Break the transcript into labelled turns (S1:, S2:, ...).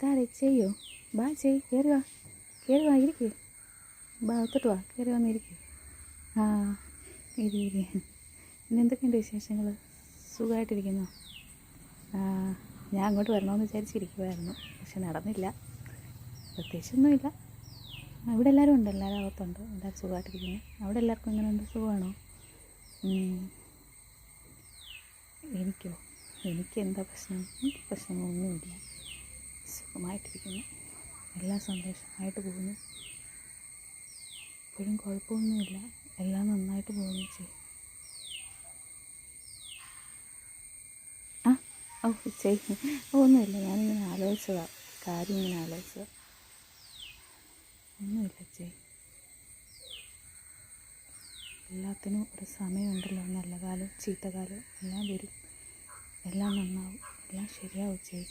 S1: ഇതാരെ ചെയ്യോ? ബാ ചെയ്, കയറി വാ, കയറി വാ, ഇരിക്ക്, ബാ ഒത്തിട്ട് വാ, കയറി വന്നിരിക്കുക. ആ ഇരി ഇരി. പിന്നെ എന്തൊക്കെയുണ്ട് വിശേഷങ്ങൾ? സുഖമായിട്ടിരിക്കുന്നോ? ആ, ഞാൻ അങ്ങോട്ട് വരണമെന്ന് വിചാരിച്ചിരിക്കുമായിരുന്നു, പക്ഷെ നടന്നില്ല. പ്രത്യേകിച്ചൊന്നുമില്ല. ഇവിടെ എല്ലാവരും ഉണ്ട്, എല്ലാവരും അകത്തുണ്ട്, എല്ലാവരും സുഖമായിട്ടിരിക്കുന്നു. അവിടെ എല്ലാവർക്കും എങ്ങനെയുണ്ട്? സുഖമാണോ? എനിക്കോ? എനിക്കെന്താ പ്രശ്നം? എനിക്ക് പ്രശ്നങ്ങളൊന്നുമില്ല, സുഖമായിട്ടിരിക്കുന്നു, എല്ലാം സന്തോഷമായിട്ട് പോകുന്നു, ഇപ്പോഴും കുഴപ്പമൊന്നുമില്ല, എല്ലാം നന്നായിട്ട് പോകുന്നു ചെയ്യും. ആ ഓ ചെയ് ഒന്നുമില്ല, ഞാനിങ്ങനെ ആലോചിച്ചതാണ്, കാര്യം ഇങ്ങനെ ആലോചിച്ചതാണ്. ഒന്നുമില്ല ചെയ്, എല്ലാത്തിനും ഒരു സമയമുണ്ടല്ലോ, നല്ല കാലം ചീത്ത കാലം എല്ലാം വരും, എല്ലാം നന്നാവും, എല്ലാം ശരിയാവും ചെയ്.